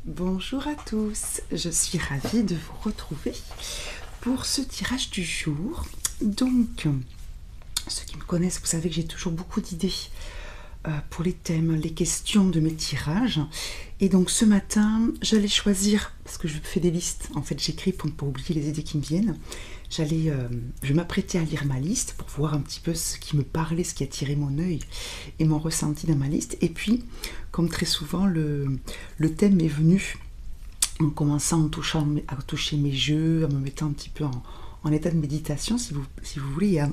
Bonjour à tous, je suis ravie de vous retrouver pour ce tirage du jour. Donc, ceux qui me connaissent, vous savez que j'ai toujours beaucoup d'idées pour les thèmes, les questions de mes tirages. Et donc ce matin, j'allais choisir, parce que je fais des listes, en fait j'écris pour ne pas oublier les idées qui me viennent. Je m'apprêtais à lire ma liste pour voir un petit peu ce qui me parlait, ce qui attirait mon œil et mon ressenti dans ma liste. Et puis, comme très souvent, le thème est venu en commençant à toucher mes jeux, en me mettant un petit peu en état de méditation, si vous voulez, et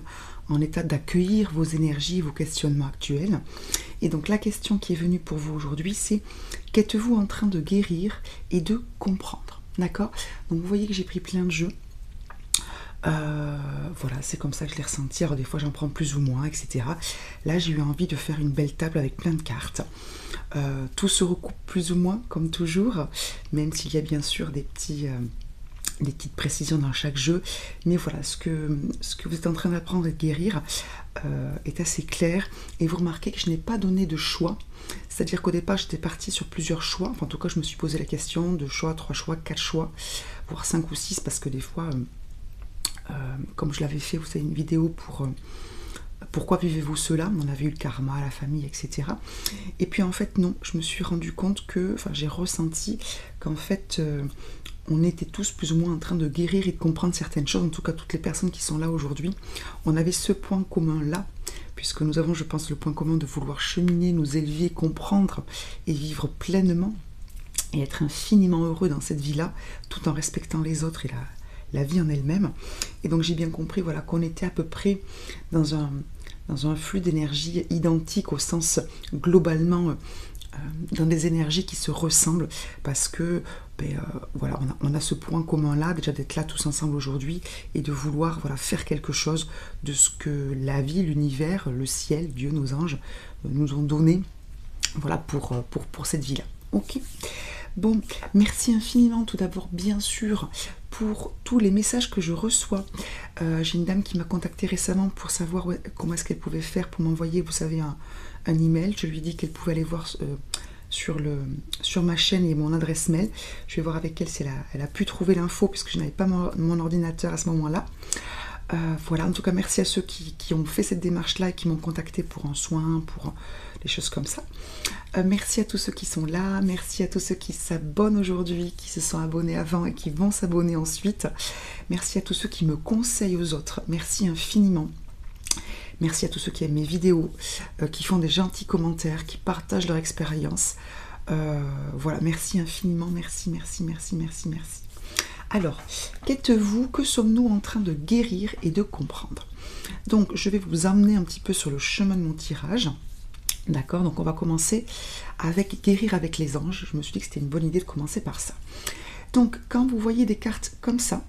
en état d'accueillir vos énergies, vos questionnements actuels. Et donc la question qui est venue pour vous aujourd'hui, c'est qu'êtes-vous en train de guérir et de comprendre? D'accord? Donc vous voyez que j'ai pris plein de jeux. Voilà, c'est comme ça que je les ressenti. Alors des fois j'en prends plus ou moins, etc. Là j'ai eu envie de faire une belle table avec plein de cartes. Tout se recoupe plus ou moins, comme toujours, même s'il y a bien sûr des petites précisions dans chaque jeu. Mais voilà, ce que vous êtes en train d'apprendre et de guérir est assez clair. Et vous remarquez que je n'ai pas donné de choix. C'est-à-dire qu'au départ, j'étais partie sur plusieurs choix. Enfin, en tout cas, je me suis posé la question de choix, 3 choix, 4 choix, voire 5 ou 6, parce que des fois, comme je l'avais fait, vous savez, une vidéo pour pourquoi vivez-vous cela, on avait eu le karma, la famille, etc. Et puis en fait non, je me suis rendu compte que, enfin j'ai ressenti qu'en fait on était tous plus ou moins en train de guérir et de comprendre certaines choses, en tout cas toutes les personnes qui sont là aujourd'hui, on avait ce point commun là, puisque nous avons, je pense, le point commun de vouloir cheminer, nous élever, comprendre et vivre pleinement et être infiniment heureux dans cette vie-là, tout en respectant les autres et la vie en elle-même. Et donc j'ai bien compris, voilà, qu'on était à peu près dans un flux d'énergie identique, au sens globalement dans des énergies qui se ressemblent, parce que voilà, on a ce point commun là, déjà d'être là tous ensemble aujourd'hui et de vouloir, voilà, faire quelque chose de ce que la vie, l'univers, le ciel, Dieu, nos anges nous ont donné, voilà, pour cette vie là. Ok. Bon, merci infiniment tout d'abord, bien sûr, pour tous les messages que je reçois. J'ai une dame qui m'a contacté récemment pour savoir comment est-ce qu'elle pouvait faire pour m'envoyer, vous savez, un email. Je lui ai dit qu'elle pouvait aller voir sur ma chaîne et mon adresse mail. Je vais voir avec elle si elle a pu trouver l'info, puisque je n'avais pas mon ordinateur à ce moment-là. Voilà, en tout cas, merci à ceux qui ont fait cette démarche-là et qui m'ont contacté pour un soin, pour des choses comme ça. Merci à tous ceux qui sont là, merci à tous ceux qui s'abonnent aujourd'hui, qui se sont abonnés avant et qui vont s'abonner ensuite. Merci à tous ceux qui me conseillent aux autres, merci infiniment. Merci à tous ceux qui aiment mes vidéos, qui font des gentils commentaires, qui partagent leur expérience. Voilà, merci infiniment, merci. Alors, que sommes-nous en train de guérir et de comprendre? Donc, je vais vous emmener un petit peu sur le chemin de mon tirage. D'accord, donc on va commencer avec guérir avec les anges. Je me suis dit que c'était une bonne idée de commencer par ça. Donc, quand vous voyez des cartes comme ça,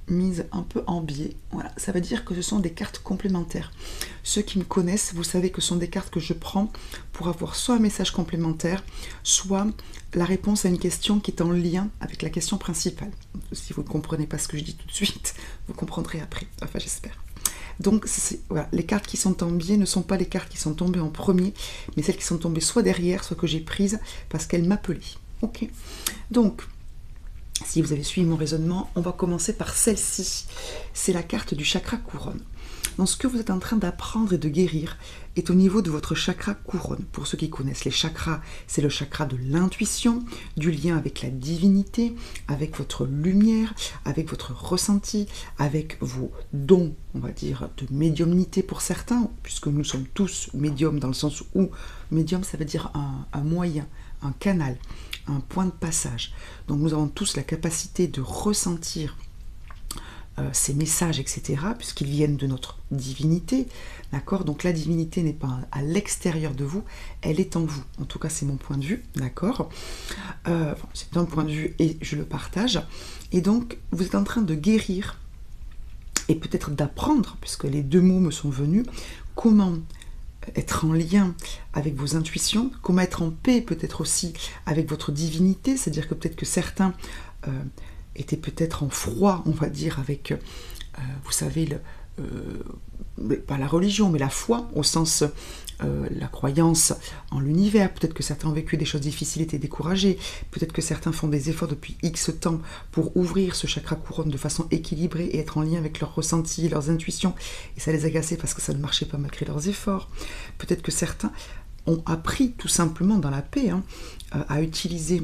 mises un peu en biais, voilà, ça veut dire que ce sont des cartes complémentaires. Ceux qui me connaissent, vous savez que ce sont des cartes que je prends pour avoir soit un message complémentaire, soit la réponse à une question qui est en lien avec la question principale. Si vous ne comprenez pas ce que je dis tout de suite, vous comprendrez après, enfin j'espère. Donc voilà, les cartes qui sont en biais ne sont pas les cartes qui sont tombées en premier, mais celles qui sont tombées soit derrière, soit que j'ai prises parce qu'elles m'appelaient. Ok. Donc, si vous avez suivi mon raisonnement, on va commencer par celle-ci. C'est la carte du chakra couronne. Donc ce que vous êtes en train d'apprendre et de guérir est au niveau de votre chakra couronne. Pour ceux qui connaissent les chakras, c'est le chakra de l'intuition, du lien avec la divinité, avec votre lumière, avec votre ressenti, avec vos dons, on va dire, de médiumnité pour certains, puisque nous sommes tous médiums dans le sens où médium, ça veut dire un moyen, un canal, un point de passage. Donc nous avons tous la capacité de ressentir ces messages, etc., puisqu'ils viennent de notre divinité, d'accord? Donc la divinité n'est pas à l'extérieur de vous, elle est en vous. En tout cas, c'est mon point de vue, d'accord? C'est un point de vue et je le partage. Et donc, vous êtes en train de guérir et peut-être d'apprendre, puisque les deux mots me sont venus, comment être en lien avec vos intuitions, comment être en paix peut-être aussi avec votre divinité, c'est-à-dire que peut-être que certains étaient peut-être en froid, on va dire, avec, vous savez, pas la religion, mais la foi, au sens la croyance en l'univers. Peut-être que certains ont vécu des choses difficiles, étaient découragés. Peut-être que certains font des efforts depuis X temps pour ouvrir ce chakra couronne de façon équilibrée et être en lien avec leurs ressentis, leurs intuitions. Et ça les agaçait parce que ça ne marchait pas malgré leurs efforts. Peut-être que certains ont appris tout simplement dans la paix à utiliser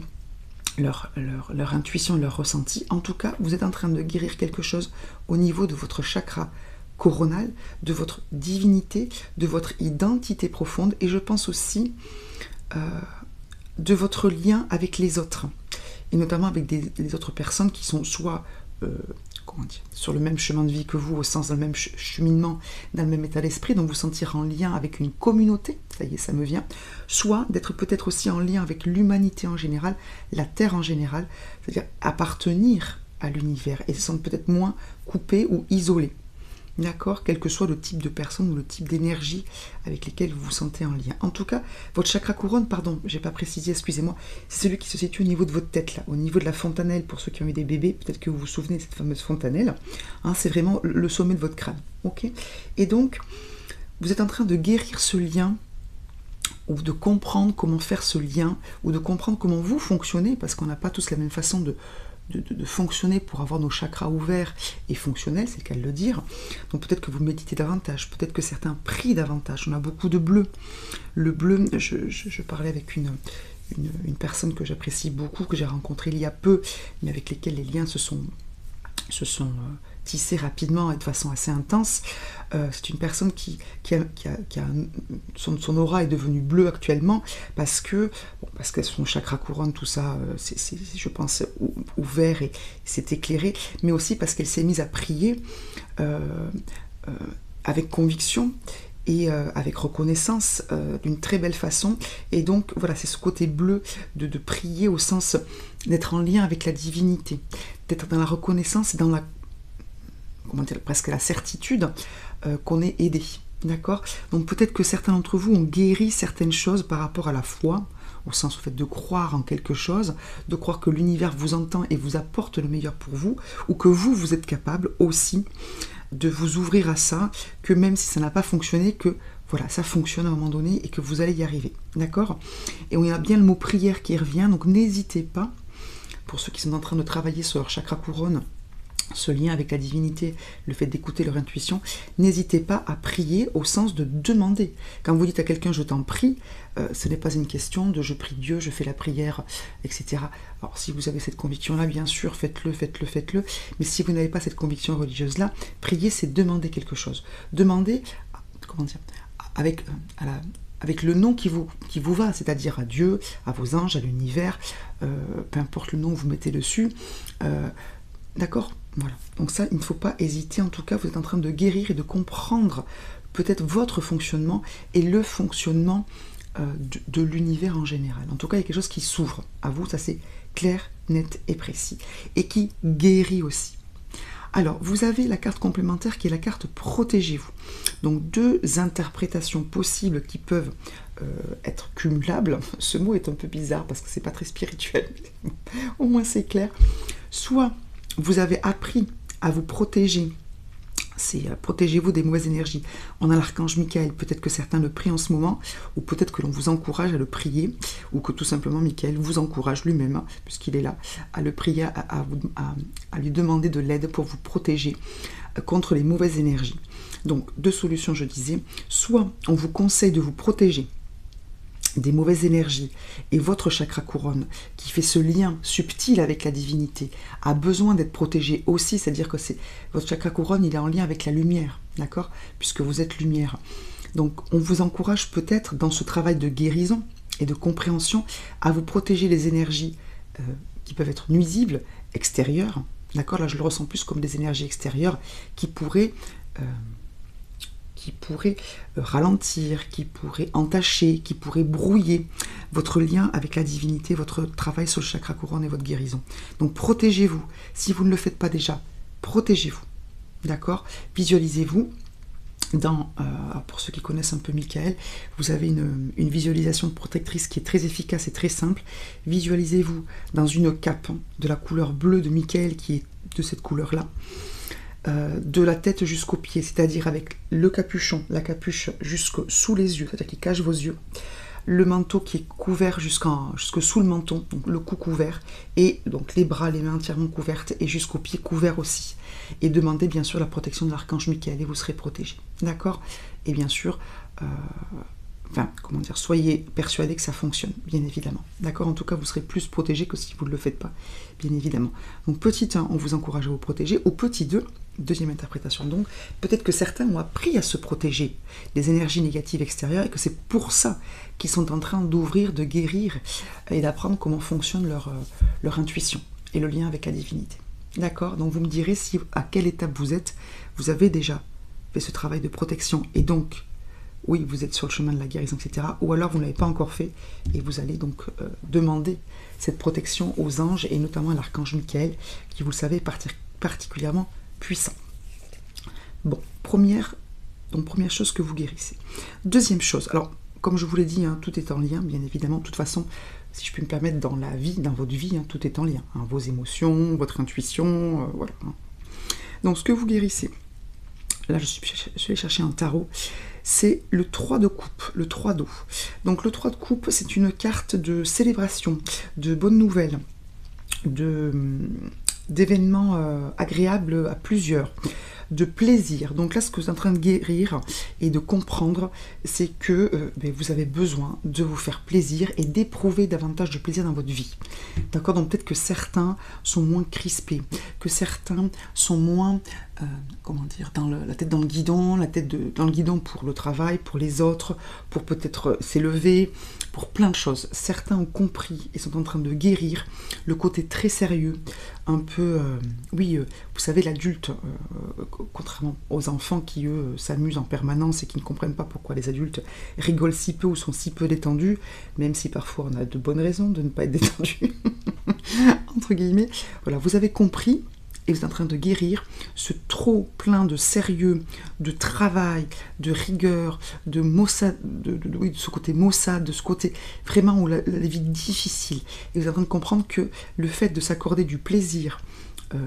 leur intuition, leur ressenti. En tout cas, vous êtes en train de guérir quelque chose au niveau de votre chakra coronal, de votre divinité, de votre identité profonde, et je pense aussi de votre lien avec les autres, et notamment avec des autres personnes qui sont soit sur le même chemin de vie que vous, au sens dans le même cheminement, dans le même état d'esprit, donc vous sentir en lien avec une communauté, ça y est, ça me vient, soit d'être peut-être aussi en lien avec l'humanité en général, la Terre en général, c'est-à-dire appartenir à l'univers, et se sentir peut-être moins coupé ou isolé. D'accord, quel que soit le type de personne ou le type d'énergie avec lesquelles vous vous sentez en lien. En tout cas, votre chakra couronne, pardon, j'ai pas précisé, excusez-moi, c'est celui qui se situe au niveau de votre tête, là, au niveau de la fontanelle, pour ceux qui ont eu des bébés, peut-être que vous vous souvenez de cette fameuse fontanelle, hein, c'est vraiment le sommet de votre crâne, ok. Et donc, vous êtes en train de guérir ce lien, ou de comprendre comment faire ce lien, ou de comprendre comment vous fonctionnez, parce qu'on n'a pas tous la même façon de fonctionner pour avoir nos chakras ouverts et fonctionnels, c'est le cas de le dire. Donc peut-être que vous méditez davantage, peut-être que certains prient davantage. On a beaucoup de bleu. Le bleu, je parlais avec une personne que j'apprécie beaucoup, que j'ai rencontrée il y a peu, mais avec lesquels les liens se sont tissés rapidement et de façon assez intense. C'est une personne qui son aura est devenue bleue actuellement parce que son chakra couronne, tout ça, c'est je pense ouvert et s'est éclairé, mais aussi parce qu'elle s'est mise à prier avec conviction et avec reconnaissance d'une très belle façon. Et donc voilà, c'est ce côté bleu de prier au sens d'être en lien avec la divinité, d'être dans la reconnaissance et dans la, comment dire, presque la certitude qu'on est aidé. D'accord? Donc peut-être que certains d'entre vous ont guéri certaines choses par rapport à la foi, au sens au fait de croire en quelque chose, de croire que l'univers vous entend et vous apporte le meilleur pour vous, ou que vous êtes capable aussi de vous ouvrir à ça, que même si ça n'a pas fonctionné, que voilà, ça fonctionne à un moment donné et que vous allez y arriver. D'accord? Et on a bien le mot prière qui revient, donc n'hésitez pas, pour ceux qui sont en train de travailler sur leur chakra couronne, ce lien avec la divinité, le fait d'écouter leur intuition, n'hésitez pas à prier au sens de demander. Quand vous dites à quelqu'un « je t'en prie », ce n'est pas une question de « je prie Dieu, je fais la prière », etc. Alors si vous avez cette conviction-là, bien sûr, faites-le, mais si vous n'avez pas cette conviction religieuse-là, prier, c'est demander quelque chose. Demander, comment dire, avec le nom qui vous va, c'est-à-dire à Dieu, à vos anges, à l'univers, peu importe le nom que vous mettez dessus, d'accord? Voilà, donc ça, il ne faut pas hésiter. En tout cas, vous êtes en train de guérir et de comprendre peut-être votre fonctionnement et le fonctionnement de l'univers en général. En tout cas, il y a quelque chose qui s'ouvre à vous, ça c'est clair, net et précis, et qui guérit aussi. Alors, vous avez la carte complémentaire qui est la carte Protégez-vous. Donc, deux interprétations possibles qui peuvent être cumulables. Ce mot est un peu bizarre parce que c'est pas très spirituel, mais au moins c'est clair. Soit vous avez appris à vous protéger, c'est protégez-vous des mauvaises énergies. On a l'archange Michael, peut-être que certains le prient en ce moment, ou peut-être que l'on vous encourage à le prier, ou que tout simplement Michael vous encourage lui-même, hein, puisqu'il est là, à le prier, à lui demander de l'aide pour vous protéger contre les mauvaises énergies. Donc, deux solutions, je disais. Soit on vous conseille de vous protéger des mauvaises énergies, et votre chakra couronne, qui fait ce lien subtil avec la divinité, a besoin d'être protégé aussi, c'est-à-dire que votre chakra couronne, il est en lien avec la lumière, d'accord? Puisque vous êtes lumière. Donc, on vous encourage peut-être dans ce travail de guérison et de compréhension à vous protéger les énergies qui peuvent être nuisibles, extérieures, d'accord? Là, je le ressens plus comme des énergies extérieures qui pourraient ralentir, qui pourrait entacher, qui pourrait brouiller votre lien avec la divinité, votre travail sur le chakra couronne et votre guérison. Donc protégez-vous. Si vous ne le faites pas déjà, protégez-vous. D'accord? Visualisez-vous. Pour ceux qui connaissent un peu Michael, vous avez une visualisation protectrice qui est très efficace et très simple. Visualisez-vous dans une cape de la couleur bleue de Michael qui est de cette couleur-là. de la tête jusqu'aux pieds, c'est-à-dire avec le capuchon, la capuche jusque sous les yeux, c'est-à-dire qui cache vos yeux, le manteau qui est couvert jusque sous le menton, donc le cou couvert, et donc les bras, les mains entièrement couvertes, et jusqu'aux pieds couverts aussi. Et demandez bien sûr la protection de l'archange Michael, et vous serez protégé. D'accord? Et bien sûr, soyez persuadés que ça fonctionne, bien évidemment. D'accord? En tout cas, vous serez plus protégé que si vous ne le faites pas, bien évidemment. Donc, petit 1, on vous encourage à vous protéger. Au petit 2, deuxième interprétation, donc, peut-être que certains ont appris à se protéger des énergies négatives extérieures et que c'est pour ça qu'ils sont en train d'ouvrir, de guérir et d'apprendre comment fonctionne leur intuition et le lien avec la divinité. D'accord? Donc, vous me direz si à quelle étape vous êtes. Vous avez déjà fait ce travail de protection et donc, oui, vous êtes sur le chemin de la guérison, etc. Ou alors vous ne l'avez pas encore fait et vous allez donc demander cette protection aux anges et notamment à l'archange Michael qui, vous le savez, est particulièrement puissant. Bon, première chose que vous guérissez. Deuxième chose, alors comme je vous l'ai dit, hein, tout est en lien, bien évidemment. De toute façon, si je puis me permettre, dans votre vie, hein, tout est en lien. Hein, vos émotions, votre intuition, voilà. Hein. Donc ce que vous guérissez, là je suis allée chercher un tarot, c'est le 3 de coupe, le 3 d'eau. Donc le 3 de coupe, c'est une carte de célébration, de bonnes nouvelles, d'événements agréables à plusieurs, de plaisir. Donc là, ce que vous êtes en train de guérir et de comprendre, c'est que vous avez besoin de vous faire plaisir et d'éprouver davantage de plaisir dans votre vie. D'accord? Donc peut-être que certains sont moins crispés, que certains sont moins, la tête dans le guidon, dans le guidon pour le travail, pour les autres, pour peut-être s'élever, pour plein de choses. Certains ont compris et sont en train de guérir le côté très sérieux, un peu, vous savez, l'adulte, contrairement aux enfants qui, eux, s'amusent en permanence et qui ne comprennent pas pourquoi les adultes rigolent si peu ou sont si peu détendus, même si parfois on a de bonnes raisons de ne pas être détendu, entre guillemets. Voilà, vous avez compris et vous êtes en train de guérir ce trop plein de sérieux, de travail, de rigueur, de maussade, de ce côté maussade, de ce côté vraiment où la vie est difficile. Et vous êtes en train de comprendre que le fait de s'accorder du plaisir,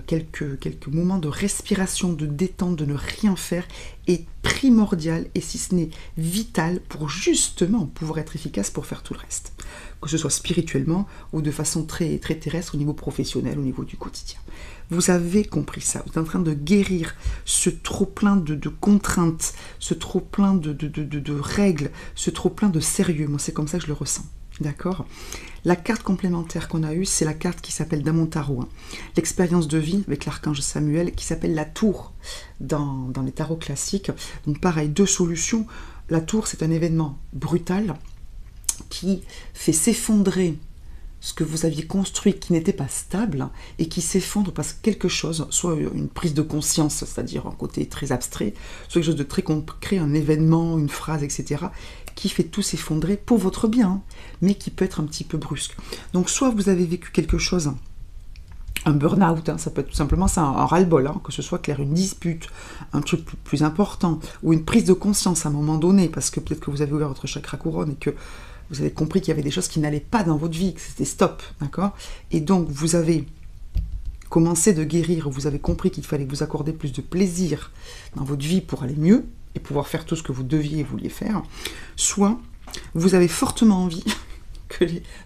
quelques moments de respiration, de détente, de ne rien faire est primordial et si ce n'est vital pour justement pouvoir être efficace pour faire tout le reste. Que ce soit spirituellement ou de façon très, très terrestre au niveau professionnel, au niveau du quotidien. Vous avez compris ça, vous êtes en train de guérir ce trop-plein de contraintes, ce trop-plein de règles, ce trop-plein de sérieux. Moi, c'est comme ça que je le ressens. D'accord? La carte complémentaire qu'on a eue, c'est la carte qui s'appelle dans mon tarot, hein, l'expérience de vie avec l'archange Samuel, qui s'appelle la tour dans les tarots classiques. Donc pareil, 2 solutions. La tour, c'est un événement brutal qui fait s'effondrer ce que vous aviez construit qui n'était pas stable et qui s'effondre parce que quelque chose, soit une prise de conscience, c'est-à-dire un côté très abstrait, soit quelque chose de très concret, un événement, une phrase, etc., qui fait tout s'effondrer pour votre bien, hein, mais qui peut être un petit peu brusque. Donc soit vous avez vécu quelque chose, un burn-out, hein, ça peut être tout simplement ça, un ras-le-bol, hein, que ce soit clair, une dispute, un truc plus important, ou une prise de conscience à un moment donné, parce que peut-être que vous avez ouvert votre chakra couronne et que vous avez compris qu'il y avait des choses qui n'allaient pas dans votre vie, que c'était stop, d'accord? Et donc, vous avez commencé de guérir, vous avez compris qu'il fallait vous accorder plus de plaisir dans votre vie pour aller mieux et pouvoir faire tout ce que vous deviez et vouliez faire. Soit, vous avez fortement envie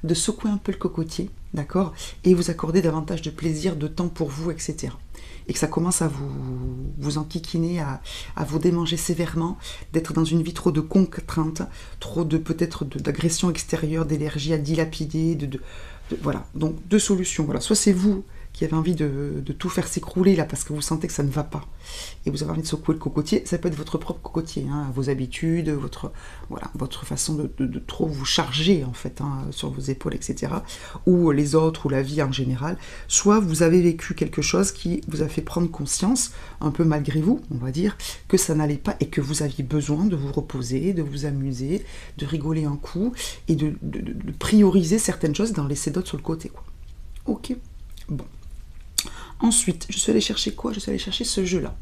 de secouer un peu le cocotier, d'accord? Et vous accorder davantage de plaisir, de temps pour vous, etc. Et que ça commence à vous enquiquiner, à vous démanger sévèrement, d'être dans une vie trop de contraintes, trop de peut-être d'agression extérieure, d'énergie à dilapider, voilà. Donc 2 solutions. Voilà. Soit c'est vous qui avez envie de tout faire s'écrouler là parce que vous sentez que ça ne va pas et vous avez envie de secouer le cocotier, ça peut être votre propre cocotier, hein, vos habitudes, votre façon de trop vous charger en fait, hein, sur vos épaules, etc. ou les autres ou la vie en général. Soit vous avez vécu quelque chose qui vous a fait prendre conscience, un peu malgré vous, on va dire, que ça n'allait pas et que vous aviez besoin de vous reposer, de vous amuser, de rigoler un coup et de prioriser certaines choses, d'en laisser d'autres sur le côté, quoi. Ok, bon. Ensuite, je suis allée chercher quoi? Je suis allée chercher ce jeu-là.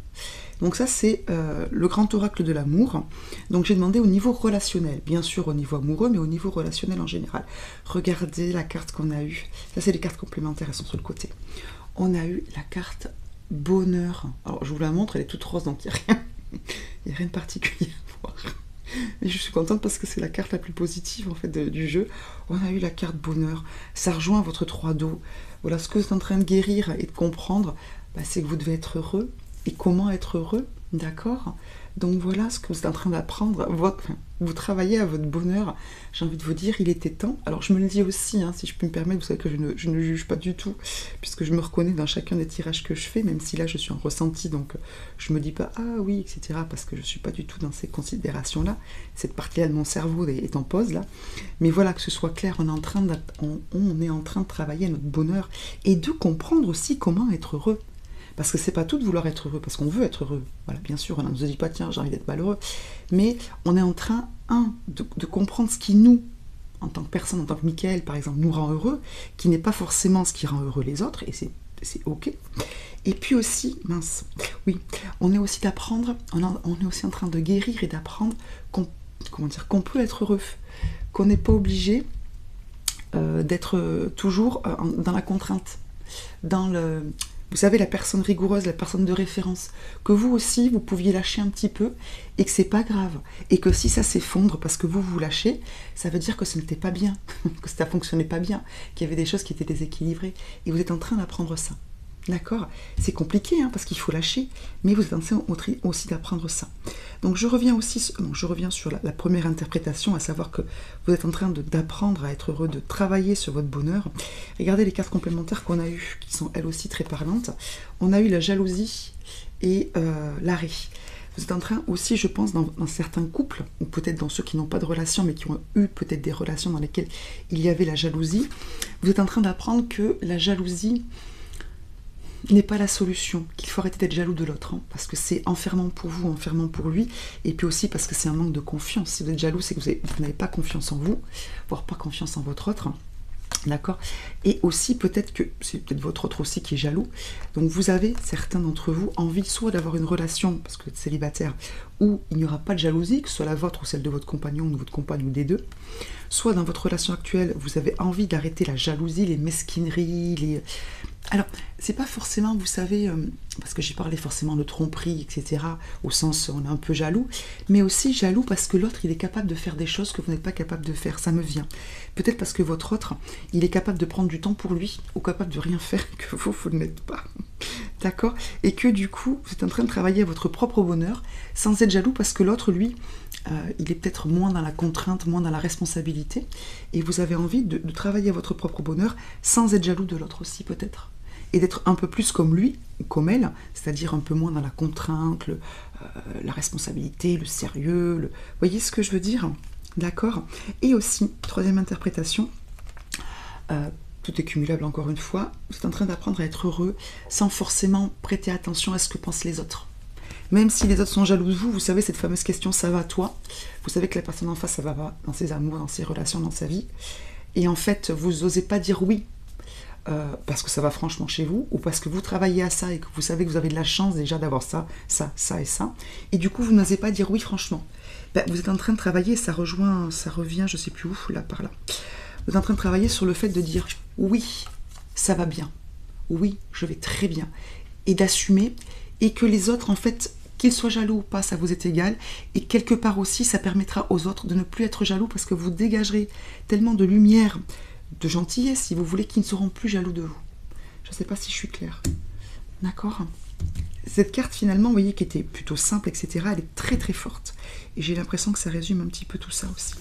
Donc ça, c'est le grand oracle de l'amour. Donc j'ai demandé au niveau relationnel, bien sûr au niveau amoureux, mais au niveau relationnel en général. Regardez la carte qu'on a eue. Ça, c'est les cartes complémentaires, elles sont sur le côté. On a eu la carte bonheur. Alors, je vous la montre, elle est toute rose, donc il n'y a rien de particulier à voir. Mais je suis contente parce que c'est la carte la plus positive en fait du jeu. On a eu la carte bonheur. Ça rejoint votre 3 d'eau. Voilà, ce que vous êtes en train de guérir et de comprendre, bah, c'est que vous devez être heureux. Et comment être heureux, d'accord? Donc voilà ce que vous êtes en train d'apprendre. Vous travaillez à votre bonheur. J'ai envie de vous dire, il était temps. Alors je me le dis aussi, hein, si je peux me permettre, vous savez que je ne juge pas du tout, puisque je me reconnais dans chacun des tirages que je fais, même si là je suis en ressenti, donc je me dis pas ah oui, etc. Parce que je suis pas du tout dans ces considérations-là. Cette partie-là de mon cerveau est en pause là. Mais voilà, que ce soit clair, on est en train de travailler à notre bonheur et de comprendre aussi comment être heureux. Parce que c'est pas tout de vouloir être heureux, parce qu'on veut être heureux. Voilà, bien sûr, on ne se dit pas, tiens, j'ai envie d'être malheureux. Mais on est en train, de comprendre ce qui nous, en tant que personne, en tant que Michael, par exemple, nous rend heureux, qui n'est pas forcément ce qui rend heureux les autres, et c'est ok. Et puis aussi, mince, oui, on est aussi d'apprendre, on est aussi en train de guérir et d'apprendre qu'on peut être heureux, qu'on n'est pas obligé d'être toujours dans la contrainte, dans le... Vous savez, la personne rigoureuse, la personne de référence, que vous aussi, vous pouviez lâcher un petit peu, et que c'est pas grave. Et que si ça s'effondre parce que vous lâchez, ça veut dire que ce n'était pas bien, que ça fonctionnait pas bien, qu'il y avait des choses qui étaient déséquilibrées. Et vous êtes en train d'apprendre ça. D'accord? C'est compliqué, hein, parce qu'il faut lâcher, mais vous êtes en train aussi d'apprendre ça. Donc je reviens sur la première interprétation, à savoir que vous êtes en train d'apprendre à être heureux, de travailler sur votre bonheur. Regardez les cartes complémentaires qu'on a eues, qui sont elles aussi très parlantes. On a eu la jalousie et l'arrêt. Vous êtes en train aussi, je pense, dans certains couples, ou peut-être dans ceux qui n'ont pas de relation, mais qui ont eu peut-être des relations dans lesquelles il y avait la jalousie, vous êtes en train d'apprendre que la jalousie n'est pas la solution, qu'il faut arrêter d'être jaloux de l'autre, hein, parce que c'est enfermant pour vous, enfermant pour lui, et puis aussi parce que c'est un manque de confiance. Si vous êtes jaloux, c'est que vous n'avez pas confiance en vous, voire pas confiance en votre autre, d'accord? Et aussi peut-être que, c'est peut-être votre autre aussi qui est jaloux, donc vous avez, certains d'entre vous, envie soit d'avoir une relation, parce que vous êtes célibataire, où il n'y aura pas de jalousie, que ce soit la vôtre ou celle de votre compagnon ou de votre compagne ou des deux, soit dans votre relation actuelle, vous avez envie d'arrêter la jalousie, les mesquineries, Alors, c'est pas forcément, vous savez, parce que j'ai parlé forcément de tromperie, etc., au sens on est un peu jaloux, mais aussi jaloux parce que l'autre, il est capable de faire des choses que vous n'êtes pas capable de faire, ça me vient. Peut-être parce que votre autre, il est capable de prendre du temps pour lui, ou capable de rien faire que vous ne l'êtes pas. D'accord? Et que du coup, vous êtes en train de travailler à votre propre bonheur, sans être jaloux parce que l'autre, lui, il est peut-être moins dans la contrainte, moins dans la responsabilité, et vous avez envie de travailler à votre propre bonheur, sans être jaloux de l'autre aussi, peut-être. Et d'être un peu plus comme lui, ou comme elle, c'est-à-dire un peu moins dans la contrainte, la responsabilité, le sérieux, Vous voyez ce que je veux dire? D'accord? Et aussi, troisième interprétation, tout est cumulable encore une fois, vous êtes en train d'apprendre à être heureux sans forcément prêter attention à ce que pensent les autres. Même si les autres sont jaloux de vous, vous savez cette fameuse question « ça va toi ?» Vous savez que la personne en face, ça va pas dans ses amours, dans ses relations, dans sa vie. Et en fait, vous n'osez pas dire oui, parce que ça va franchement chez vous, ou parce que vous travaillez à ça et que vous savez que vous avez de la chance déjà d'avoir ça, ça, ça et ça. Et du coup, vous n'osez pas dire oui franchement. Ben, vous êtes en train de travailler, ça revient, je sais plus où, là, par là. Vous êtes en train de travailler sur le fait de dire oui, ça va bien. Oui, je vais très bien. Et d'assumer, et que les autres, en fait, qu'ils soient jaloux ou pas, ça vous est égal. Et quelque part aussi, ça permettra aux autres de ne plus être jaloux parce que vous dégagerez tellement de lumière, de gentillesse, si vous voulez, qu'ils ne seront plus jaloux de vous. Je ne sais pas si je suis claire. D'accord? Cette carte, finalement, vous voyez, qui était plutôt simple, etc., elle est très très forte. Et j'ai l'impression que ça résume un petit peu tout ça aussi.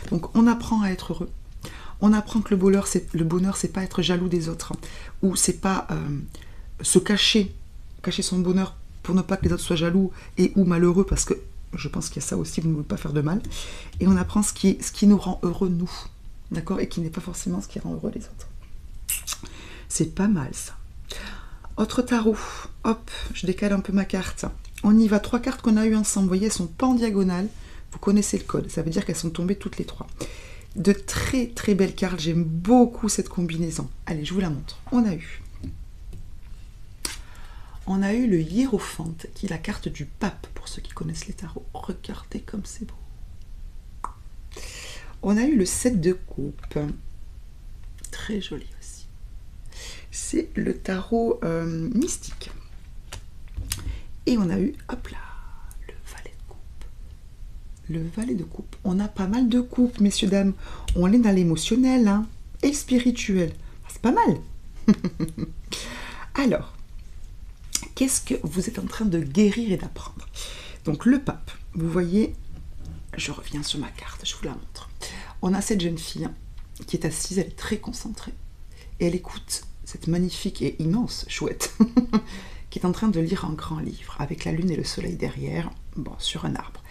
Donc, on apprend à être heureux. On apprend que le bonheur, c'est pas être jaloux des autres. Ou c'est pas se cacher son bonheur pour ne pas que les autres soient jaloux et ou malheureux, parce que je pense qu'il y a ça aussi, vous ne voulez pas faire de mal. Et on apprend ce qui nous rend heureux, nous. D'accord? Et qui n'est pas forcément ce qui rend heureux les autres. C'est pas mal, ça. Autre tarot. Hop, je décale un peu ma carte. On y va. 3 cartes qu'on a eues ensemble. Vous voyez, elles sont pas en diagonale. Vous connaissez le code. Ça veut dire qu'elles sont tombées toutes les 3. De très très belles cartes. J'aime beaucoup cette combinaison. Allez, je vous la montre. On a eu le Hiérophant, qui est la carte du pape, pour ceux qui connaissent les tarots. Regardez comme c'est beau. On a eu le 7 de coupe. Très joli aussi. C'est le tarot mystique. Et on a eu, hop là, le valet de coupe. Le valet de coupe. On a pas mal de coupes, messieurs, dames. On est dans l'émotionnel, hein, et le spirituel. C'est pas mal. Alors, qu'est-ce que vous êtes en train de guérir et d'apprendre? Donc, le pape, vous voyez, je reviens sur ma carte, je vous la montre. On a cette jeune fille qui est assise, elle est très concentrée. Et elle écoute cette magnifique et immense chouette qui est en train de lire un grand livre avec la lune et le soleil derrière, bon, sur un arbre.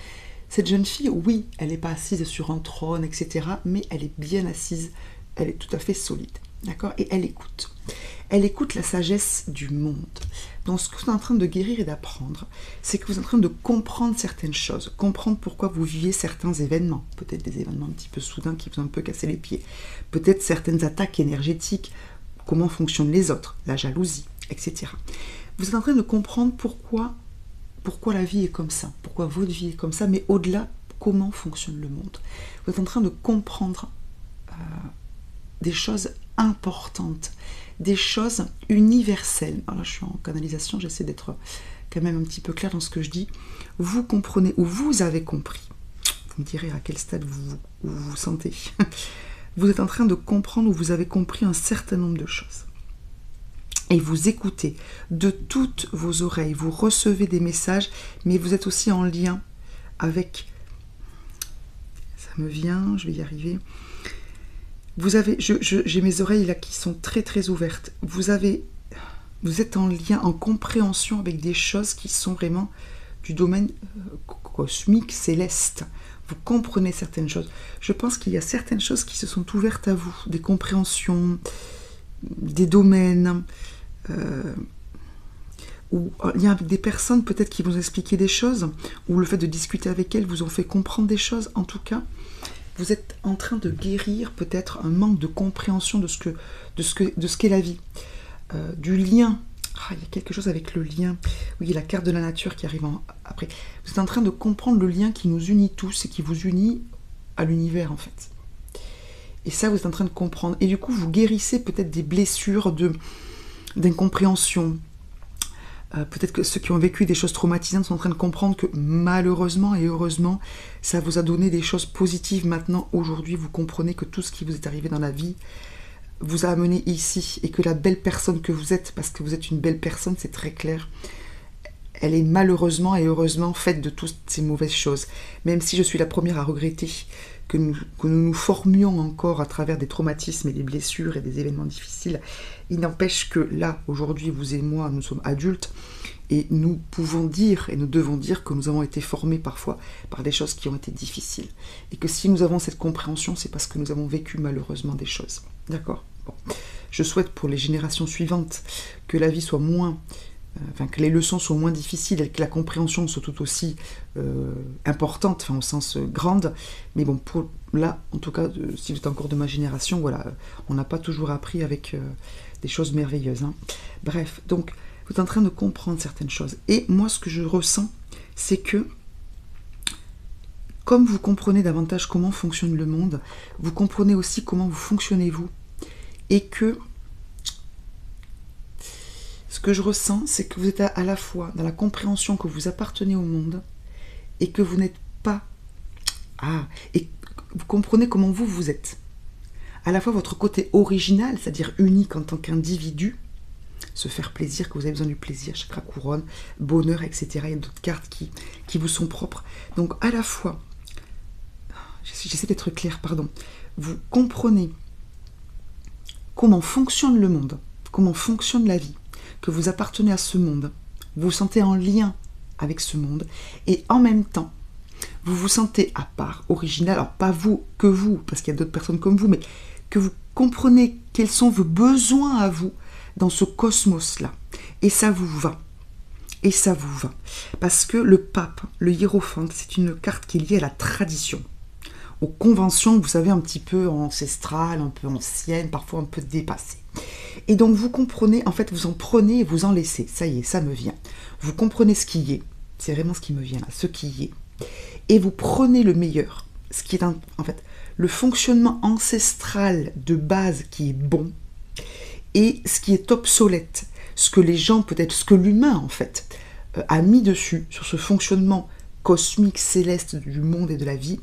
Cette jeune fille, oui, elle n'est pas assise sur un trône, etc., mais elle est bien assise, elle est tout à fait solide, d'accord? Et elle écoute. Elle écoute la sagesse du monde. Donc ce que vous êtes en train de guérir et d'apprendre, c'est que vous êtes en train de comprendre certaines choses, comprendre pourquoi vous vivez certains événements, peut-être des événements un petit peu soudains qui vous ont un peu cassé les pieds, peut-être certaines attaques énergétiques, comment fonctionnent les autres, la jalousie, etc. Vous êtes en train de comprendre pourquoi la vie est comme ça, pourquoi votre vie est comme ça, mais au-delà, comment fonctionne le monde. Vous êtes en train de comprendre des choses importantes, des choses universelles. Alors là, je suis en canalisation, j'essaie d'être quand même un petit peu clair dans ce que je dis. Vous comprenez, ou vous avez compris, vous me direz à quel stade vous sentez. Vous êtes en train de comprendre ou vous avez compris un certain nombre de choses. Et vous écoutez de toutes vos oreilles, vous recevez des messages, mais vous êtes aussi en lien avec... Ça me vient, je vais y arriver. Vous avez, j'ai mes oreilles là qui sont très très ouvertes. Vous êtes en lien, en compréhension avec des choses qui sont vraiment du domaine cosmique, céleste. Vous comprenez certaines choses. Je pense qu'il y a certaines choses qui se sont ouvertes à vous, des compréhensions, des domaines, ou en lien avec des personnes peut-être qui vous ont expliqué des choses, ou le fait de discuter avec elles vous ont fait comprendre des choses. En tout cas, vous êtes en train de guérir peut-être un manque de compréhension de ce qu'est la vie, du lien. Ah, il y a quelque chose avec le lien. Oui, la carte de la nature qui arrive après. Vous êtes en train de comprendre le lien qui nous unit tous et qui vous unit à l'univers en fait. Et ça, vous êtes en train de comprendre. Et du coup, vous guérissez peut-être des blessures d'incompréhension. Peut-être que ceux qui ont vécu des choses traumatisantes sont en train de comprendre que malheureusement et heureusement, ça vous a donné des choses positives. Maintenant, aujourd'hui, vous comprenez que tout ce qui vous est arrivé dans la vie vous a amené ici et que la belle personne que vous êtes, parce que vous êtes une belle personne, c'est très clair, elle est malheureusement et heureusement faite de toutes ces mauvaises choses. Même si je suis la première à regretter que nous formions encore à travers des traumatismes et des blessures et des événements difficiles, il n'empêche que là, aujourd'hui, vous et moi, nous sommes adultes et nous pouvons dire et nous devons dire que nous avons été formés parfois par des choses qui ont été difficiles. Et que si nous avons cette compréhension, c'est parce que nous avons vécu malheureusement des choses. D'accord ? Bon. Je souhaite pour les générations suivantes que la vie soit moins... que les leçons soient moins difficiles et que la compréhension soit tout aussi importante, au sens grande. Mais bon, pour là, en tout cas, si vous êtes encore de ma génération, voilà, on n'a pas toujours appris avec des choses merveilleuses. Hein. Bref, donc, vous êtes en train de comprendre certaines choses. Et moi, ce que je ressens, c'est que, comme vous comprenez davantage comment fonctionne le monde, vous comprenez aussi comment vous fonctionnez vous. Et que ce que je ressens, c'est que vous êtes à la fois dans la compréhension que vous appartenez au monde et que vous n'êtes pas... et vous comprenez comment vous êtes. À la fois votre côté original, c'est-à-dire unique en tant qu'individu, se faire plaisir, que vous avez besoin du plaisir, chakra couronne, bonheur, etc. Il y a d'autres cartes qui vous sont propres. Donc à la fois, j'essaie d'être clair, pardon, vous comprenez comment fonctionne le monde, comment fonctionne la vie, que vous appartenez à ce monde, vous vous sentez en lien avec ce monde, et en même temps, vous vous sentez à part, original, alors pas vous, que vous, parce qu'il y a d'autres personnes comme vous, mais que vous comprenez quels sont vos besoins à vous dans ce cosmos-là. Et ça vous va. Et ça vous va. Parce que le pape, le hiérophante, c'est une carte qui est liée à la tradition, aux conventions, vous savez, un petit peu ancestrales, un peu anciennes, parfois un peu dépassées. Et donc vous comprenez, en fait, vous en prenez et vous en laissez. Ça y est, ça me vient. Vous comprenez ce qui y est. C'est vraiment ce qui me vient là, ce qui y est. Et vous prenez le meilleur, ce qui est en fait le fonctionnement ancestral de base qui est bon, et ce qui est obsolète, ce que les gens, peut-être, ce que l'humain, en fait, a mis dessus sur ce fonctionnement cosmique, céleste du monde et de la vie.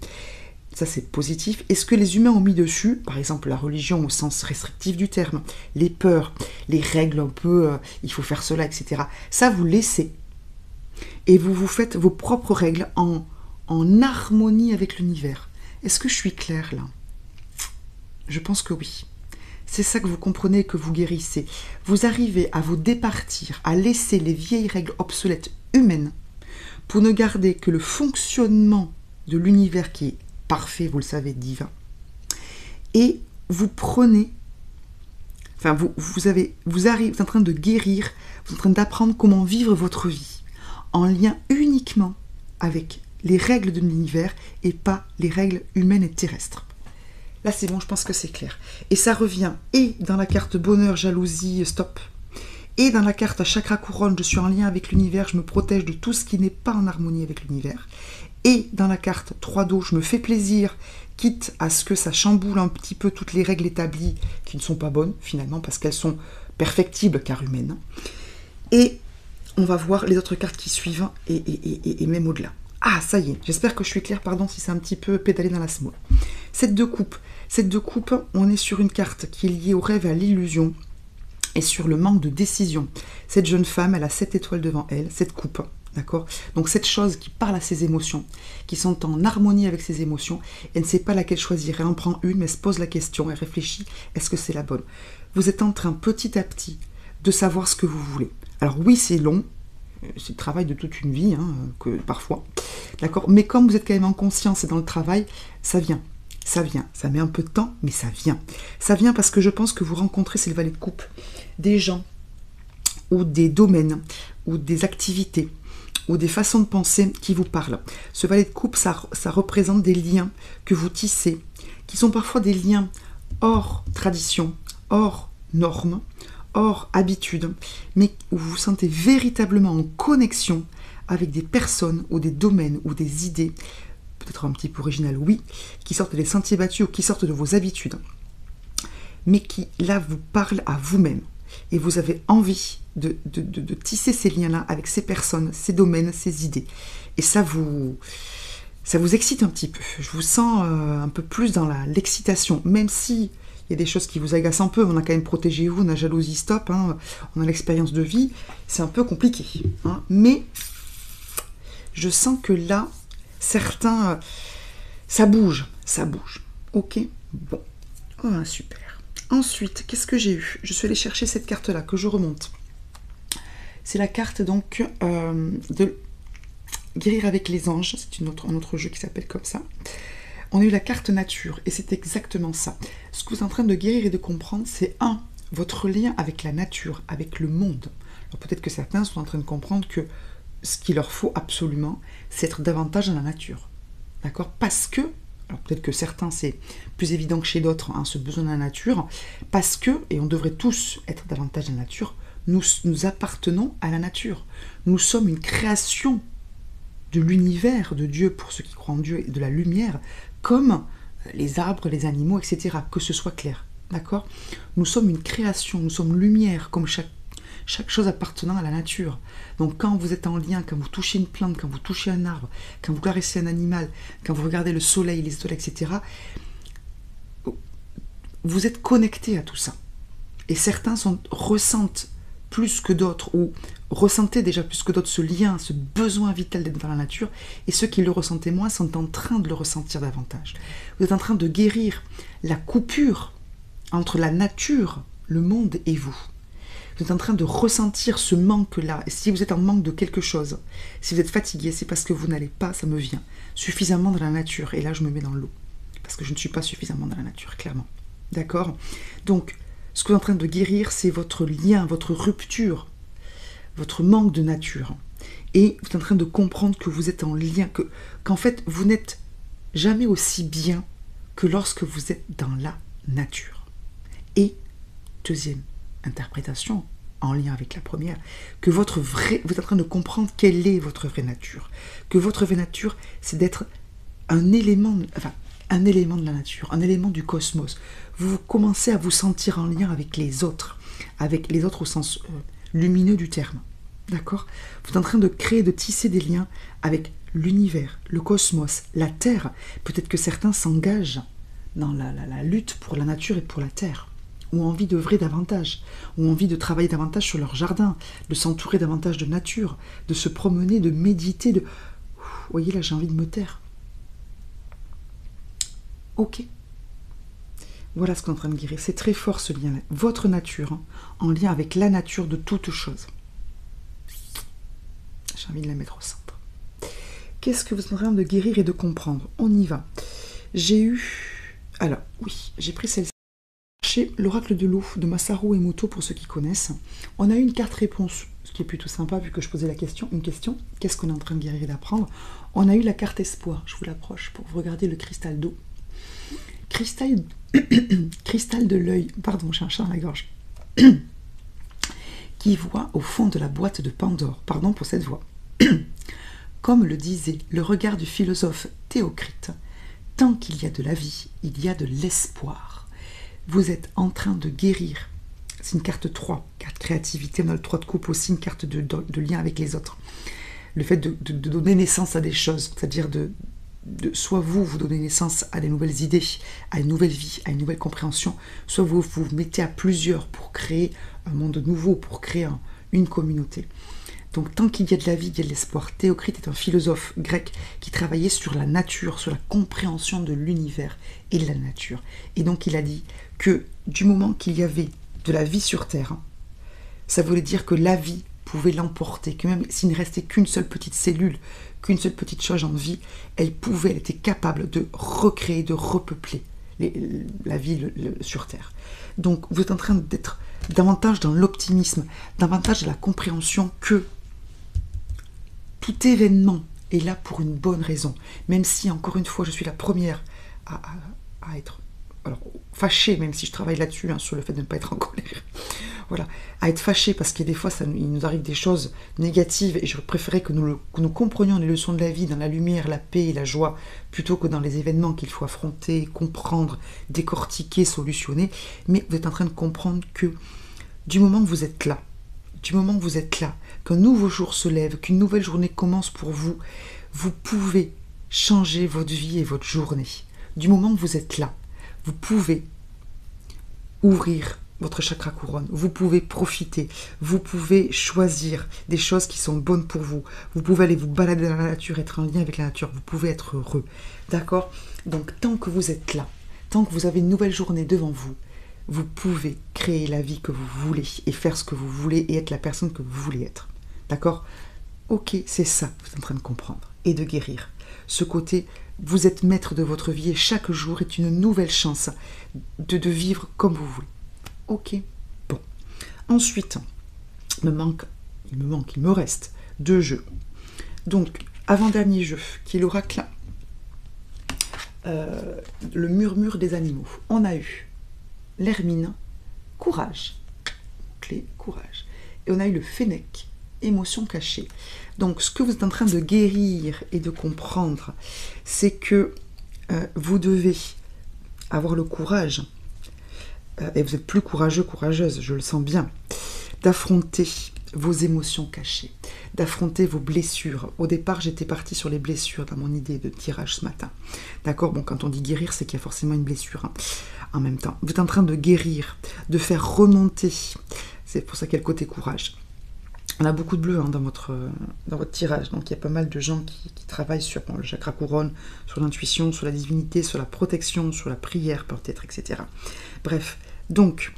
Ça, c'est positif. Et ce que les humains ont mis dessus, par exemple la religion au sens restrictif du terme, les peurs, les règles un peu, il faut faire cela, etc. Ça, vous laissez. Et vous vous faites vos propres règles en harmonie avec l'univers. Est-ce que je suis claire là? Je pense que oui. C'est ça que vous comprenez, que vous guérissez. Vous arrivez à vous départir, à laisser les vieilles règles obsolètes humaines pour ne garder que le fonctionnement de l'univers qui est parfait, vous le savez, divin. Et vous prenez, enfin vous êtes en train de guérir, vous êtes en train d'apprendre comment vivre votre vie en lien uniquement avec les règles de l'univers et pas les règles humaines et terrestres. Là, c'est bon, je pense que c'est clair. Et ça revient et dans la carte bonheur, jalousie, stop, et dans la carte à chakra couronne, je suis en lien avec l'univers, je me protège de tout ce qui n'est pas en harmonie avec l'univers. Et dans la carte 3 d'eau, je me fais plaisir, quitte à ce que ça chamboule un petit peu toutes les règles établies qui ne sont pas bonnes, finalement, parce qu'elles sont perfectibles car humaines. Et on va voir les autres cartes qui suivent et même au-delà. Ah, ça y est, j'espère que je suis claire, pardon si c'est un petit peu pédalé dans la semoule. Cette deux coupes, on est sur une carte qui est liée au rêve et à l'illusion et sur le manque de décision. Cette jeune femme, elle a 7 étoiles devant elle, cette coupe, d'accord? Donc cette chose qui parle à ses émotions, qui sont en harmonie avec ses émotions, elle ne sait pas laquelle choisir, elle en prend une, mais elle se pose la question, elle réfléchit, est-ce que c'est la bonne? Vous êtes en train petit à petit de savoir ce que vous voulez. Alors oui, c'est long, c'est le travail de toute une vie, que parfois, d'accord? Mais comme vous êtes quand même en conscience et dans le travail, ça vient. Ça met un peu de temps, mais ça vient. Ça vient parce que je pense que vous rencontrez, c'est le valet de coupe, des gens, ou des domaines, ou des activités, ou des façons de penser qui vous parlent. Ce valet de coupe, ça représente des liens que vous tissez, qui sont parfois des liens hors tradition, hors normes, hors habitude, mais où vous vous sentez véritablement en connexion avec des personnes ou des domaines ou des idées, peut-être un petit peu originales, oui, qui sortent des sentiers battus ou qui sortent de vos habitudes, mais qui, là, vous parlent à vous-même. Et vous avez envie de tisser ces liens-là avec ces personnes, ces domaines, ces idées. Et ça vous excite un petit peu. Je vous sens un peu plus dans l'excitation, même si il y a des choses qui vous agacent un peu, on a quand même protégé vous, on a jalousie stop, on a l'expérience de vie, c'est un peu compliqué. Mais je sens que là, certains, ça bouge. Ok, bon, super. Ensuite, qu'est-ce que j'ai eu? Je suis allée chercher cette carte-là, que je remonte. C'est la carte donc de guérir avec les anges, c'est un autre jeu qui s'appelle comme ça. On a eu la carte nature, et c'est exactement ça. Ce que vous êtes en train de guérir et de comprendre, c'est votre lien avec la nature, avec le monde. Alors peut-être que certains sont en train de comprendre que ce qu'il leur faut absolument, c'est être davantage dans la nature. D'accord? Parce que, alors peut-être que certains, c'est plus évident que chez d'autres, ce besoin de la nature, parce que, et on devrait tous être davantage dans la nature, nous appartenons à la nature. Nous sommes une création de l'univers, de Dieu, pour ceux qui croient en Dieu, et de la lumière, comme les arbres, les animaux, etc. Que ce soit clair, d'accord? Nous sommes une création, nous sommes lumière, comme chaque chose appartenant à la nature. Donc quand vous êtes en lien, quand vous touchez une plante, quand vous touchez un arbre, quand vous caressez un animal, quand vous regardez le soleil, les étoiles, etc., vous êtes connecté à tout ça. Et certains ressentent plus que d'autres, ou ressentaient déjà plus que d'autres ce lien, ce besoin vital d'être dans la nature, et ceux qui le ressentaient moins sont en train de le ressentir davantage. Vous êtes en train de guérir la coupure entre la nature, le monde et vous. Vous êtes en train de ressentir ce manque-là. Et si vous êtes en manque de quelque chose, si vous êtes fatigué, c'est parce que vous n'allez pas, ça me vient, suffisamment dans la nature. Et là, je me mets dans l'eau. Parce que je ne suis pas suffisamment dans la nature, clairement. D'accord? Donc, ce que vous êtes en train de guérir, c'est votre lien, votre rupture, votre manque de nature. Et vous êtes en train de comprendre que vous êtes en lien, qu'en fait, vous n'êtes jamais aussi bien que lorsque vous êtes dans la nature. Et, deuxième interprétation, en lien avec la première, que vous êtes en train de comprendre quelle est votre vraie nature. Que votre vraie nature, c'est d'être un élément de la nature, un élément du cosmos. Vous commencez à vous sentir en lien avec les autres au sens lumineux du terme. d'accord? Vous êtes en train de créer, de tisser des liens avec l'univers, le cosmos, la Terre. Peut-être que certains s'engagent dans la lutte pour la nature et pour la Terre, ou ont envie d'œuvrer davantage, ou ont envie de travailler davantage sur leur jardin, de s'entourer davantage de nature, de se promener, de méditer, de... Vous voyez, là, j'ai envie de me taire. Ok. Voilà ce qu'on est en train de guérir. C'est très fort ce lien-là. Votre nature, hein, en lien avec la nature de toute chose. J'ai envie de la mettre au centre. Qu'est-ce que vous êtes en train de guérir et de comprendre? On y va. J'ai eu... Alors, oui, j'ai pris celle-ci. Chez l'oracle de l'eau de Masaru Emoto, pour ceux qui connaissent, on a eu une carte réponse, ce qui est plutôt sympa vu que je posais une question. Qu'est-ce qu'on est en train de guérir et d'apprendre? On a eu la carte espoir. Je vous l'approche pour vous regarder le cristal d'eau. Cristal de l'œil, pardon, j'ai un chat dans la gorge, qui voit au fond de la boîte de Pandore, pardon pour cette voix. Comme le disait le regard du philosophe Théocrite, tant qu'il y a de la vie, il y a de l'espoir. Vous êtes en train de guérir. C'est une carte 3, carte créativité, on a le 3 de coupe aussi, une carte de lien avec les autres. Le fait de donner naissance à des choses, c'est-à-dire soit vous donnez naissance à des nouvelles idées, à une nouvelle vie, à une nouvelle compréhension, soit vous vous mettez à plusieurs pour créer un monde nouveau, pour créer une communauté. Donc tant qu'il y a de la vie, il y a de l'espoir. Théocrite est un philosophe grec qui travaillait sur la nature, sur la compréhension de l'univers et de la nature. Et donc il a dit que du moment qu'il y avait de la vie sur Terre, ça voulait dire que la vie pouvait l'emporter, que même s'il ne restait qu'une seule petite cellule, qu'une seule petite chose en vie, elle était capable de recréer, de repeupler la vie sur Terre. Donc vous êtes en train d'être davantage dans l'optimisme, davantage dans la compréhension que tout événement est là pour une bonne raison. Même si, encore une fois, je suis la première à être fâchée, même si je travaille là-dessus, sur le fait de ne pas être en colère. Voilà, à être fâchée parce que des fois, il nous arrive des choses négatives et je préférais que nous comprenions les leçons de la vie dans la lumière, la paix et la joie, plutôt que dans les événements qu'il faut affronter, comprendre, décortiquer, solutionner. Mais vous êtes en train de comprendre que du moment où vous êtes là, qu'un nouveau jour se lève, qu'une nouvelle journée commence pour vous, vous pouvez changer votre vie et votre journée. Du moment où vous êtes là, vous pouvez ouvrir votre chakra couronne, vous pouvez profiter, vous pouvez choisir des choses qui sont bonnes pour vous, vous pouvez aller vous balader dans la nature, être en lien avec la nature, vous pouvez être heureux, d'accord? Donc tant que vous êtes là, tant que vous avez une nouvelle journée devant vous, vous pouvez créer la vie que vous voulez et faire ce que vous voulez et être la personne que vous voulez être, d'accord? Ok, c'est ça que vous êtes en train de comprendre et de guérir. Ce côté, vous êtes maître de votre vie et chaque jour est une nouvelle chance de vivre comme vous voulez. Ok, bon. Ensuite, il me reste 2 jeux. Donc, avant-dernier jeu, qui est l'oracle, le murmure des animaux. On a eu l'hermine, courage, clé, courage. Et on a eu le fennec, émotion cachée. Donc, ce que vous êtes en train de guérir et de comprendre, c'est que vous devez avoir le courage, et vous êtes plus courageux, courageuse, je le sens bien, d'affronter vos émotions cachées, d'affronter vos blessures. Au départ, j'étais partie sur les blessures dans mon idée de tirage ce matin. D'accord? Bon, quand on dit guérir, c'est qu'il y a forcément une blessure, hein, en même temps. Vous êtes en train de guérir, de faire remonter. C'est pour ça qu'il y a le côté courage. On a beaucoup de bleu dans votre tirage, donc il y a pas mal de gens qui travaillent sur le chakra couronne, sur l'intuition, sur la divinité, sur la protection, sur la prière peut-être, etc. Bref, donc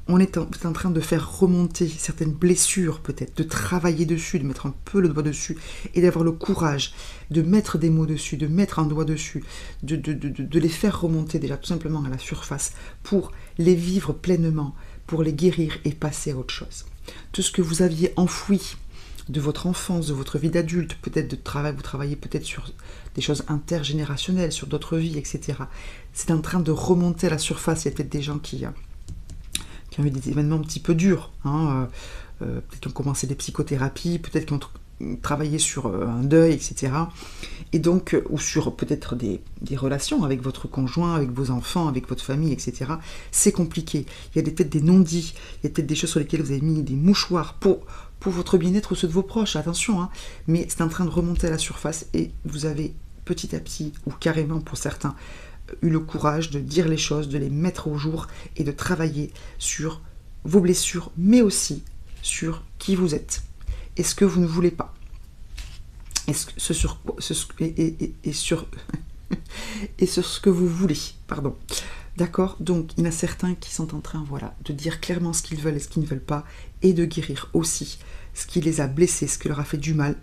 on est en train de faire remonter certaines blessures peut-être, de travailler dessus, de mettre un peu le doigt dessus et d'avoir le courage de mettre des mots dessus, de mettre un doigt dessus, de les faire remonter déjà tout simplement à la surface pour les vivre pleinement, pour les guérir et passer à autre chose. Tout ce que vous aviez enfoui de votre enfance, de votre vie d'adulte, peut-être de travail, vous travaillez peut-être sur des choses intergénérationnelles, sur d'autres vies, etc. C'est en train de remonter à la surface. Il y a peut-être des gens qui ont eu des événements un petit peu durs, peut-être qui ont commencé des psychothérapies, peut-être qui ont travaillé sur un deuil, etc. Et donc, ou sur peut-être des relations avec votre conjoint, avec vos enfants, avec votre famille, etc. C'est compliqué. Il y a peut-être des non-dits, il y a peut-être des choses sur lesquelles vous avez mis des mouchoirs pour pour votre bien-être ou ceux de vos proches, attention, hein, mais c'est en train de remonter à la surface et vous avez petit à petit, ou carrément pour certains, eu le courage de dire les choses, de les mettre au jour et de travailler sur vos blessures, mais aussi sur qui vous êtes et ce que vous ne voulez pas. Et sur ce que vous voulez, pardon. D'accord? Donc, il y en a certains qui sont en train, voilà, de dire clairement ce qu'ils veulent et ce qu'ils ne veulent pas, et de guérir aussi ce qui les a blessés, ce qui leur a fait du mal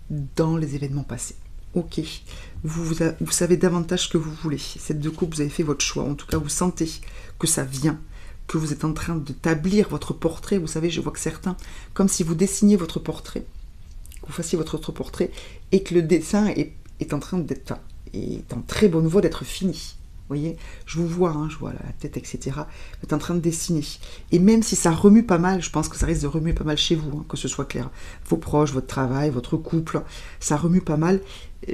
dans les événements passés. Ok, vous savez davantage ce que vous voulez. Cette deux coupes, vous avez fait votre choix. En tout cas, vous sentez que ça vient, que vous êtes en train d'établir votre portrait. Vous savez, je vois que certains, comme si vous dessiniez votre portrait, que vous fassiez votre portrait, et que le dessin est en train d'être, est en très bonne voie d'être fini. Vous voyez, je vous vois, hein, je vois la tête, etc. Vous êtes en train de dessiner. Et même si ça remue pas mal, je pense que ça risque de remuer pas mal chez vous, hein, que ce soit clair. Vos proches, votre travail, votre couple, ça remue pas mal,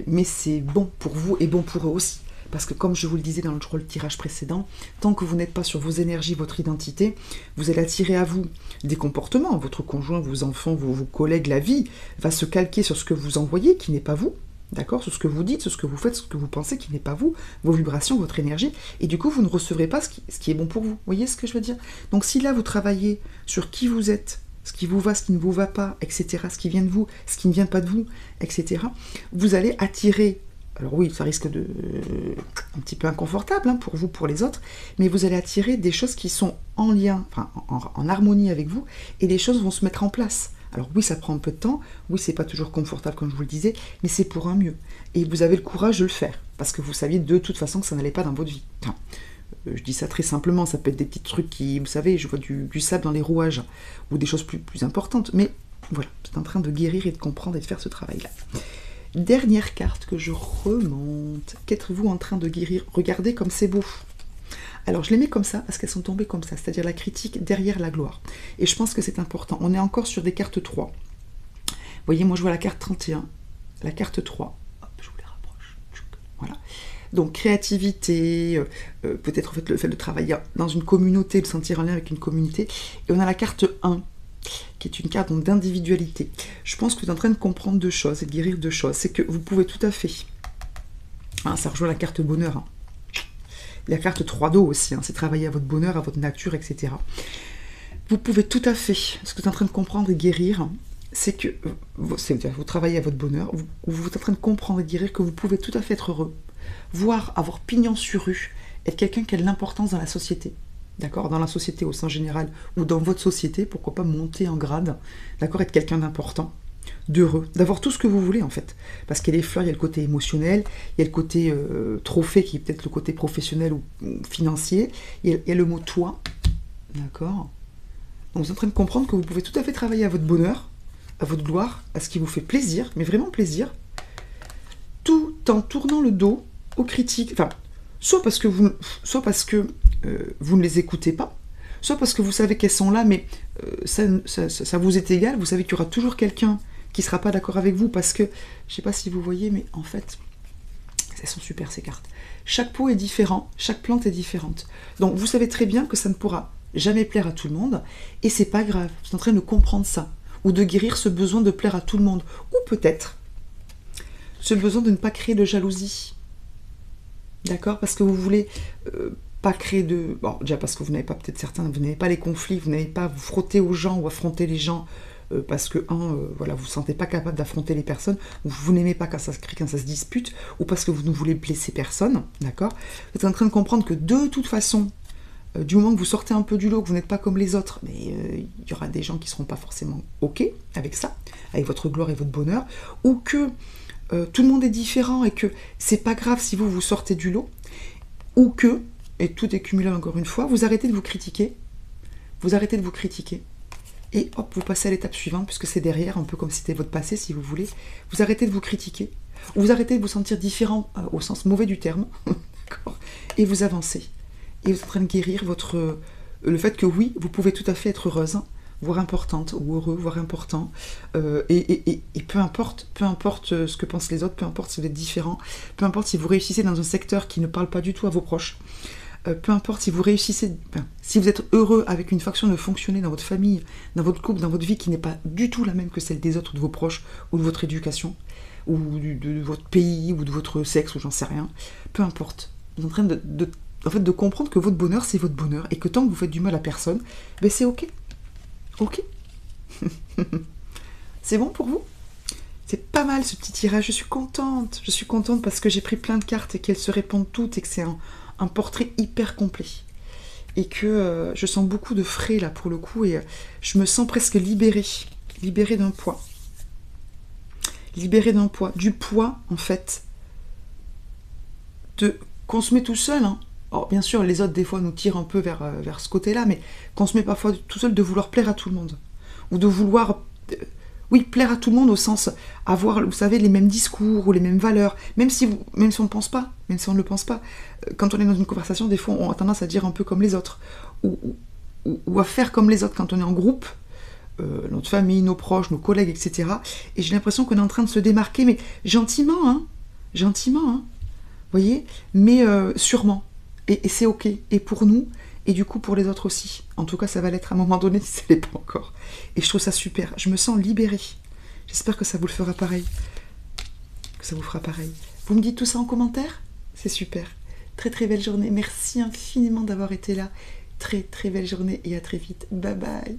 mais c'est bon pour vous et bon pour eux aussi. Parce que comme je vous le disais dans le tirage précédent, tant que vous n'êtes pas sur vos énergies, votre identité, vous allez attirer à vous des comportements. Votre conjoint, vos enfants, vos collègues, la vie va se calquer sur ce que vous envoyez, qui n'est pas vous. D'accord? Sur ce que vous dites, sur ce que vous faites, ce que vous pensez qui n'est pas vous, vos vibrations, votre énergie, et du coup vous ne recevrez pas ce qui est bon pour vous. Vous voyez ce que je veux dire? Donc si là vous travaillez sur qui vous êtes, ce qui vous va, ce qui ne vous va pas, etc., ce qui vient de vous, ce qui ne vient pas de vous, etc., vous allez attirer, alors oui, ça risque de un petit peu inconfortable hein, pour vous, pour les autres, mais vous allez attirer des choses qui sont en lien, enfin en harmonie avec vous, et les choses vont se mettre en place. Alors oui, ça prend un peu de temps, oui, c'est pas toujours confortable comme je vous le disais, mais c'est pour un mieux. Et vous avez le courage de le faire, parce que vous saviez de toute façon que ça n'allait pas dans votre vie. Enfin, je dis ça très simplement, ça peut être des petits trucs qui, vous savez, je vois du sable dans les rouages, ou des choses plus importantes, mais voilà, vous êtes en train de guérir et de comprendre et de faire ce travail-là. Dernière carte que je remonte, qu'êtes-vous en train de guérir? Regardez comme c'est beau. Alors, je les mets comme ça parce qu'elles sont tombées comme ça, c'est-à-dire la critique derrière la gloire. Et je pense que c'est important. On est encore sur des cartes 3. Vous voyez, moi, je vois la carte 31, la carte 3. Hop, je vous les rapproche. Voilà. Donc, créativité, peut-être le fait de travailler dans une communauté, de sentir un lien avec une communauté. Et on a la carte 1, qui est une carte d'individualité. Je pense que vous êtes en train de comprendre deux choses et de guérir deux choses. C'est que vous pouvez tout à fait... Hein, ça rejoint la carte bonheur, hein. La carte 3 d'eau aussi, hein, c'est travailler à votre bonheur, à votre nature, etc. Vous pouvez tout à fait, ce que vous êtes en train de comprendre et guérir, c'est que vous travaillez à votre bonheur, vous êtes en train de comprendre et guérir que vous pouvez tout à fait être heureux, voire avoir pignon sur rue, être quelqu'un qui a de l'importance dans la société. D'accord? Dans la société au sens général, ou dans votre société, pourquoi pas monter en grade, d'accord? Être quelqu'un d'important, d'heureux, d'avoir tout ce que vous voulez en fait. Parce qu'il y a les fleurs, il y a le côté émotionnel, il y a le côté trophée qui est peut-être le côté professionnel ou financier, il y a le mot toi, d'accord? Donc vous êtes en train de comprendre que vous pouvez tout à fait travailler à votre bonheur, à votre gloire, à ce qui vous fait plaisir, mais vraiment plaisir, tout en tournant le dos aux critiques, enfin, soit parce que vous ne les écoutez pas, soit parce que vous savez qu'elles sont là, mais ça vous est égal, vous savez qu'il y aura toujours quelqu'un qui ne sera pas d'accord avec vous, parce que, je ne sais pas si vous voyez, mais en fait, elles sont super ces cartes. Chaque pot est différent, chaque plante est différente. Donc vous savez très bien que ça ne pourra jamais plaire à tout le monde, et c'est pas grave, vous êtes en train de comprendre ça, ou de guérir ce besoin de plaire à tout le monde, ou peut-être ce besoin de ne pas créer de jalousie. D'accord? Parce que vous voulez... pas créer de... Bon, déjà parce que vous n'avez pas, peut-être certains, vous n'avez pas les conflits, vous n'avez pas à vous frotter aux gens ou affronter les gens, parce que, voilà, vous ne vous sentez pas capable d'affronter les personnes, ou vous n'aimez pas quand ça se crie, quand ça se dispute, ou parce que vous ne voulez blesser personne, d'accord? Vous êtes en train de comprendre que de toute façon, du moment que vous sortez un peu du lot, que vous n'êtes pas comme les autres, mais il y aura des gens qui ne seront pas forcément OK avec ça, avec votre gloire et votre bonheur, ou que tout le monde est différent et que c'est pas grave si vous sortez du lot, ou que, et tout est cumulé encore une fois, vous arrêtez de vous critiquer, et hop, vous passez à l'étape suivante, puisque c'est derrière, un peu comme si c'était votre passé, si vous voulez, vous arrêtez de vous critiquer, vous arrêtez de vous sentir différent, au sens mauvais du terme, d'accord, et vous avancez, et vous êtes en train de guérir le fait que oui, vous pouvez tout à fait être heureuse, hein, voire importante, ou heureux, voire important, et peu importe ce que pensent les autres, peu importe si vous êtes différent, peu importe si vous réussissez dans un secteur qui ne parle pas du tout à vos proches, peu importe si vous réussissez, enfin, si vous êtes heureux avec une façon de fonctionner dans votre famille, dans votre couple, dans votre vie qui n'est pas du tout la même que celle des autres, de vos proches, ou de votre éducation, ou de votre pays, ou de votre sexe, ou j'en sais rien, peu importe. Vous êtes en train en fait, de comprendre que votre bonheur, c'est votre bonheur, et que tant que vous faites du mal à personne, ben c'est ok. Ok. C'est bon pour vous? C'est pas mal ce petit tirage, je suis contente parce que j'ai pris plein de cartes et qu'elles se répondent toutes et que c'est un portrait hyper complet. Et que je sens beaucoup de frais là pour le coup et je me sens presque libérée d'un poids. Libérée d'un poids, du poids en fait, qu'on se met tout seul, hein. Alors bien sûr les autres des fois nous tirent un peu vers ce côté-là, mais qu'on se met parfois tout seul de vouloir plaire à tout le monde. Ou de vouloir... oui, plaire à tout le monde au sens avoir, vous savez, les mêmes discours ou les mêmes valeurs, même si on ne pense pas, même si on ne le pense pas. Quand on est dans une conversation, des fois, on a tendance à dire un peu comme les autres, ou à faire comme les autres quand on est en groupe, notre famille, nos proches, nos collègues, etc. Et j'ai l'impression qu'on est en train de se démarquer, mais gentiment, hein, vous voyez, mais sûrement. Et c'est ok, et pour nous, et du coup pour les autres aussi. En tout cas, ça va l'être à un moment donné si ça ne l'est pas encore. Et je trouve ça super. Je me sens libérée. J'espère que ça vous le fera pareil. Que ça vous fera pareil. Vous me dites tout ça en commentaire? C'est super. Très très belle journée. Merci infiniment d'avoir été là. Très très belle journée et à très vite. Bye bye.